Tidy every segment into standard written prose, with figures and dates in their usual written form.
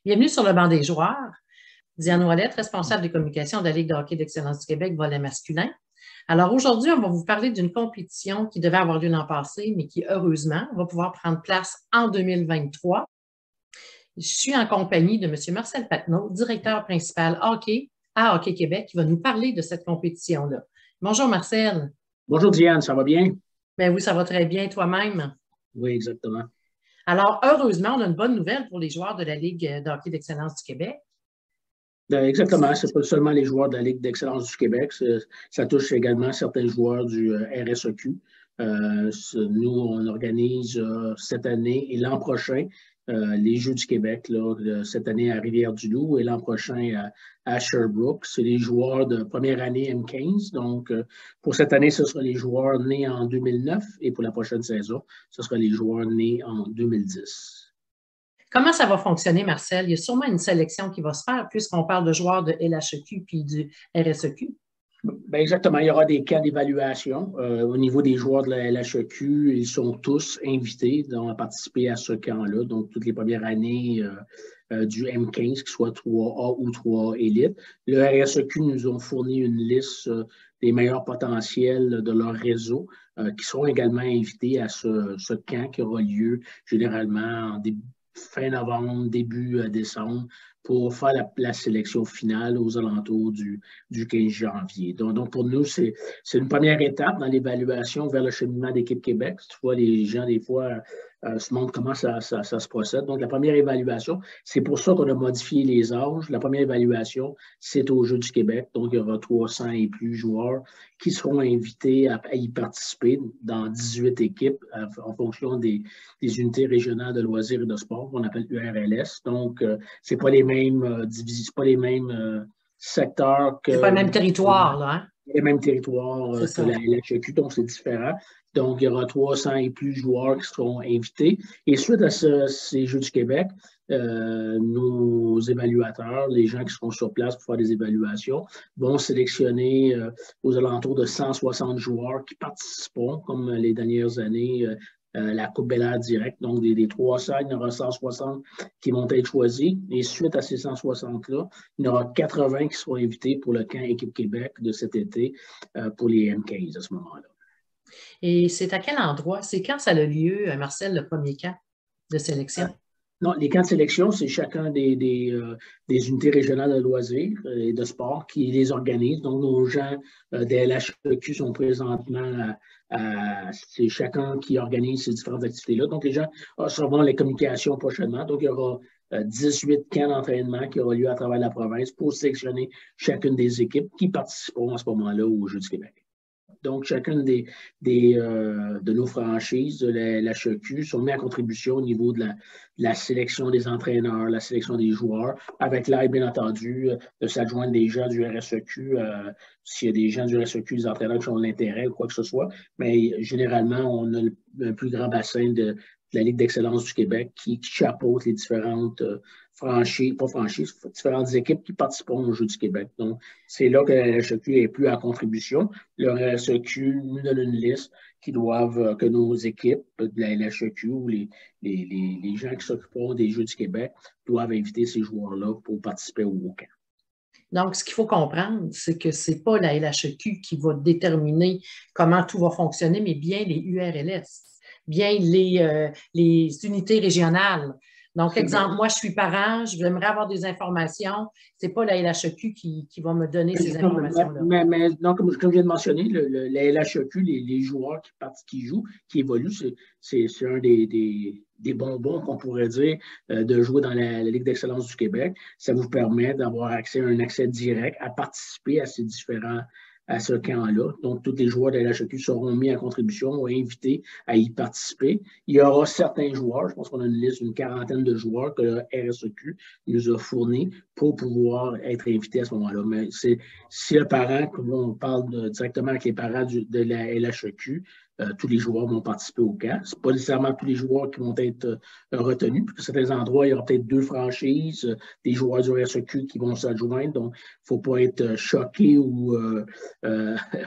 Bienvenue sur le banc des joueurs. Diane Ouellette, responsable des communications de la Ligue de hockey d'excellence du Québec, volet masculin. Alors aujourd'hui, on va vous parler d'une compétition qui devait avoir lieu l'an passé, mais qui, heureusement, va pouvoir prendre place en 2023. Je suis en compagnie de M. Marcel Patnaud, directeur principal hockey à Hockey Québec, qui va nous parler de cette compétition-là. Bonjour Marcel. Bonjour Diane, ça va bien? Ben oui, ça va très bien, toi-même. Oui, exactement. Alors, heureusement, on a une bonne nouvelle pour les joueurs de la Ligue de hockey d'excellence du Québec. Exactement, ce n'est pas seulement les joueurs de la Ligue d'excellence du Québec, ça touche également certains joueurs du RSEQ. Nous, on organise cette année et l'an prochain les Jeux du Québec, là, cette année à Rivière-du-Loup et l'an prochain à Sherbrooke. C'est les joueurs de première année M15. Donc, pour cette année, ce sera les joueurs nés en 2009 et pour la prochaine saison, ce sera les joueurs nés en 2010. Comment ça va fonctionner, Marcel? Il y a sûrement une sélection qui va se faire puisqu'on parle de joueurs de LHEQ puis du RSEQ. Ben exactement, il y aura des camps d'évaluation. Au niveau des joueurs de la LHEQ, ils sont tous invités à participer à ce camp-là, donc toutes les premières années du M15, que ce soit 3A ou 3A Élite. Le RSEQ nous ont fourni une liste des meilleurs potentiels de leur réseau qui seront également invités à ce camp qui aura lieu généralement en fin novembre, début décembre, pour faire la sélection finale aux alentours du 15 janvier. Donc pour nous, c'est une première étape dans l'évaluation vers le cheminement d'Équipe Québec. Tu vois, les gens, des fois, se montrent comment ça se procède. Donc, la première évaluation, c'est pour ça qu'on a modifié les âges. La première évaluation, c'est aux Jeux du Québec. Donc, il y aura 300 et plus joueurs qui seront invités à y participer dans 18 équipes en fonction des unités régionales de loisirs et de sport qu'on appelle URLS. Donc, c'est pas les mêmes divisions, c'est pas les mêmes secteurs C'est pas le que même territoire, là, hein? les mêmes territoires C'est que ça. la LHEQ, donc c'est différent. Donc, il y aura 300 et plus joueurs qui seront invités. Et suite à ces Jeux du Québec, nos évaluateurs, les gens qui seront sur place pour faire des évaluations, vont sélectionner aux alentours de 160 joueurs qui participeront, comme les dernières années, la Coupe Bel Air direct. Donc, des 300, il y en aura 160 qui vont être choisis. Et suite à ces 160-là, il y en aura 80 qui seront invités pour le camp Équipe Québec de cet été pour les M15 à ce moment-là. Et c'est à quel endroit? C'est quand ça a lieu, Marcel, le premier camp de sélection? Non, les camps de sélection, c'est chacun des unités régionales de loisirs et de sport qui les organisent. Donc, nos gens des LHEQ sont présentement c'est chacun qui organise ces différentes activités-là. Donc, les gens recevront les communications prochainement. Donc, il y aura 18 camps d'entraînement qui auront lieu à travers la province pour sélectionner chacune des équipes qui participeront à ce moment-là aux Jeux du Québec. Donc, chacune de nos franchises de la HEQ sont mises à contribution au niveau de la sélection des entraîneurs, la sélection des joueurs, avec l'aide, bien entendu, de s'adjoindre des gens du RSEQ, s'il y a des gens du RSEQ, des entraîneurs qui ont de l'intérêt ou quoi que ce soit. Mais généralement, on a un plus grand bassin de la Ligue d'excellence du Québec qui chapeaute les différentes différentes équipes qui participeront aux Jeux du Québec. Donc, c'est là que la HEQ est plus à contribution. Le RSEQ nous donne une liste que nos équipes de la LHEQ ou les gens qui s'occuperont des Jeux du Québec doivent inviter ces joueurs-là pour participer au camp. Donc, ce qu'il faut comprendre, c'est que ce n'est pas la LHEQ qui va déterminer comment tout va fonctionner, mais bien les URLS, bien les unités régionales. Donc, exemple, moi, je suis parent, j'aimerais avoir des informations. Ce n'est pas la LHEQ qui va me donner ces informations-là. Donc, comme je viens de mentionner, la LHEQ, les joueurs qui jouent, qui évoluent, c'est un des bonbons qu'on pourrait dire de jouer dans la Ligue d'excellence du Québec. Ça vous permet d'avoir un accès direct à participer à ce camp-là. Donc, tous les joueurs de la LHEQ seront mis à contribution ou invités à y participer. Il y aura certains joueurs, je pense qu'on a une liste d'une quarantaine de joueurs que le RSEQ nous a fournis pour pouvoir être invités à ce moment-là. Mais si le parent, on parle directement avec les parents de la LHEQ, tous les joueurs vont participer au camp. Ce n'est pas nécessairement tous les joueurs qui vont être retenus, parce que certains endroits, il y aura peut-être 2 franchises, des joueurs du RSEQ qui vont s'adjoindre. Donc, il ne faut pas être choqué ou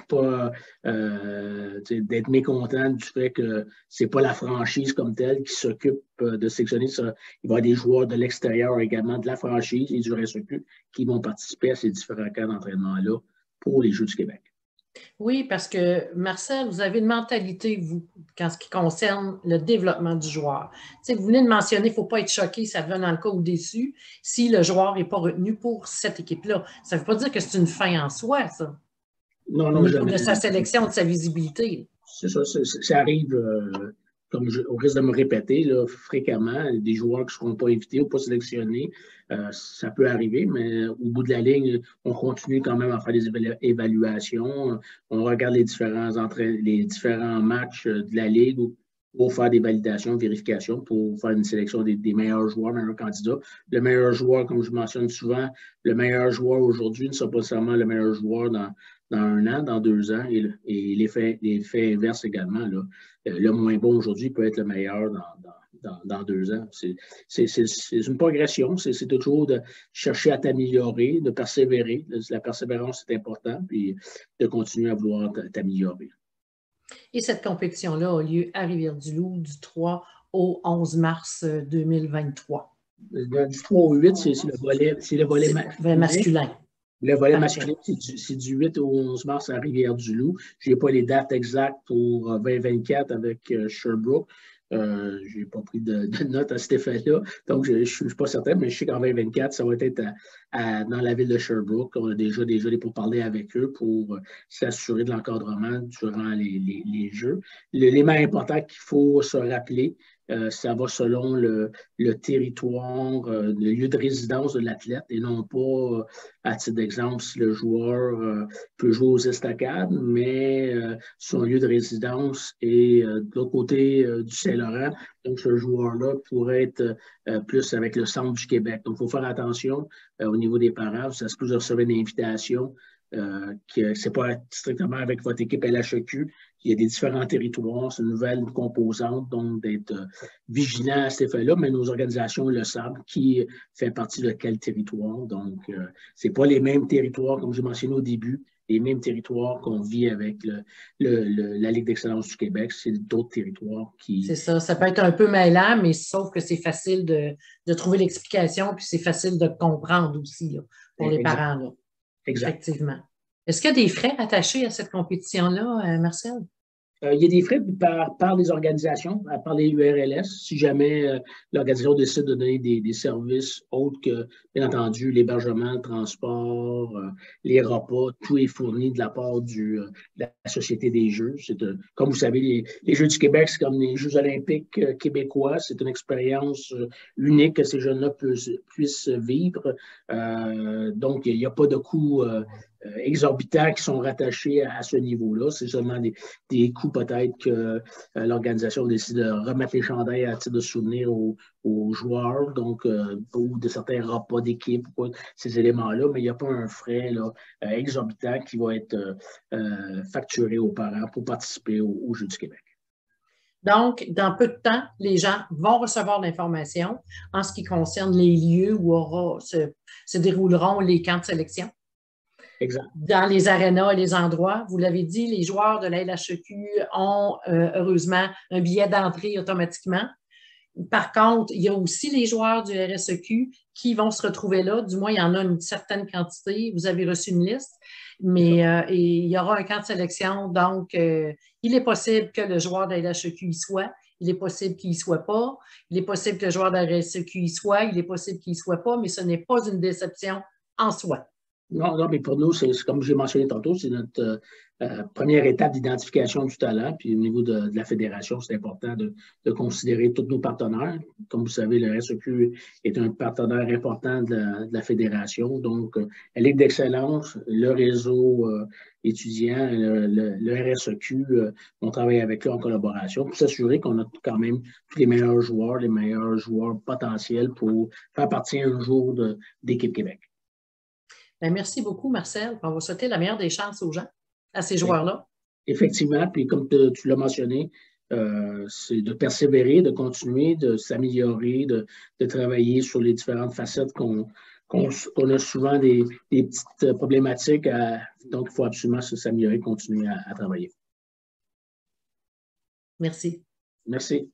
pas d'être mécontent du fait que ce n'est pas la franchise comme telle qui s'occupe de sélectionner ça. Il va y avoir des joueurs de l'extérieur également, de la franchise et du RSEQ qui vont participer à ces différents camps d'entraînement-là pour les Jeux du Québec. Oui, parce que, Marcel, vous avez une mentalité, vous, en ce qui concerne le développement du joueur. Tu sais, vous venez de mentionner, il ne faut pas être choqué, ça devient dans le cas ou déçu, si le joueur n'est pas retenu pour cette équipe-là. Ça ne veut pas dire que c'est une fin en soi, ça. Non, Au non, niveau jamais. de sa sélection, de sa visibilité. C'est ça, ça arrive, au risque de me répéter là, fréquemment, des joueurs qui ne seront pas invités ou pas sélectionnés. Ça peut arriver, mais au bout de la ligne, on continue quand même à faire des évaluations. On regarde les différents matchs de la Ligue pour faire des validations, vérifications, pour faire une sélection des meilleurs joueurs, meilleurs candidats. Le meilleur joueur, comme je mentionne souvent, le meilleur joueur aujourd'hui ne sera pas seulement le meilleur joueur dans 1 an, dans 2 ans, et l'effet inverse également. Là. Le moins bon aujourd'hui peut être le meilleur dans 2 ans. C'est une progression, c'est toujours de chercher à t'améliorer, de persévérer. La persévérance, c'est important, puis de continuer à vouloir t'améliorer. Et cette compétition-là a lieu à Rivière-du-Loup du 3 au 11 mars 2023. Du 3 au 8, c'est le volet masculin. Le volet masculin, c'est du 8 au 11 mars à Rivière-du-Loup. Je n'ai pas les dates exactes pour 2024 avec Sherbrooke. Je n'ai pas pris de notes à cet effet-là, donc je ne suis pas certain, mais je sais qu'en 2024, ça va être dans la ville de Sherbrooke. On a déjà des pourparlers avec eux pour s'assurer de l'encadrement durant les Jeux. L'élément important qu'il faut se rappeler, ça va selon le territoire, le lieu de résidence de l'athlète et non pas, à titre d'exemple, si le joueur peut jouer aux estacades, mais son lieu de résidence est de l'autre côté du Saint-Laurent. Donc, ce joueur-là pourrait être plus avec le centre du Québec. Donc, il faut faire attention au niveau des parents. Ça se peut recevoir une invitation. Que ce n'est pas strictement avec votre équipe LHEQ. Il y a des différents territoires, c'est une nouvelle composante, donc d'être vigilant à cet effet-là, mais nos organisations le savent, qui fait partie de quel territoire. Donc, ce n'est pas les mêmes territoires, comme j'ai mentionné au début, les mêmes territoires qu'on vit avec la Ligue d'excellence du Québec, c'est d'autres territoires qui... C'est ça, ça peut être un peu mêlant, mais sauf que c'est facile de trouver l'explication, puis c'est facile de comprendre aussi là, pour les parents. Là. Exact. Effectivement. Est-ce qu'il y a des frais attachés à cette compétition-là, Marcel? Il y a des frais par les organisations, par les URLS, si jamais l'organisation décide de donner des services autres que, bien entendu, l'hébergement, le transport, les repas, tout est fourni de la part de la Société des Jeux. Comme vous savez, les Jeux du Québec, c'est comme les Jeux olympiques québécois. C'est une expérience unique que ces jeunes-là puissent vivre. Donc, il n'y a pas de coûts exorbitants qui sont rattachés à ce niveau-là. C'est seulement des coûts peut-être que l'organisation décide de remettre les chandails à titre de souvenir aux joueurs, donc ou de certains repas d'équipe, ces éléments-là, mais il n'y a pas un frais là, exorbitant qui va être facturé aux parents pour participer aux Jeux du Québec. Donc, dans peu de temps, les gens vont recevoir l'information en ce qui concerne les lieux où se dérouleront les camps de sélection. Exact. Dans les arénas et les endroits. Vous l'avez dit, les joueurs de la LHEQ ont heureusement un billet d'entrée automatiquement. Par contre, il y a aussi les joueurs du RSEQ qui vont se retrouver là. Du moins, il y en a une certaine quantité. Vous avez reçu une liste, mais et il y aura un camp de sélection. Donc, il est possible que le joueur de la LHEQ y soit. Il est possible qu'il n'y soit pas. Il est possible que le joueur de la RSEQ y soit. Il est possible qu'il n'y soit pas, mais ce n'est pas une déception en soi. Non, mais pour nous, c'est comme j'ai mentionné tantôt, c'est notre première étape d'identification du talent. Puis au niveau de la fédération, c'est important de considérer tous nos partenaires. Comme vous savez, le RSEQ est un partenaire important de la fédération. Donc, la Ligue d'excellence, le réseau étudiant, le RSEQ, on travaille avec eux en collaboration pour s'assurer qu'on a quand même tous les meilleurs joueurs potentiels pour faire partie un jour d'Équipe Québec. Bien, merci beaucoup, Marcel. On va souhaiter la meilleure des chances aux gens, à ces joueurs-là. Effectivement, puis comme tu l'as mentionné, c'est de persévérer, de continuer, de s'améliorer, de travailler sur les différentes facettes qu'on a souvent des petites problématiques. Donc, il faut absolument s'améliorer, continuer à travailler. Merci. Merci.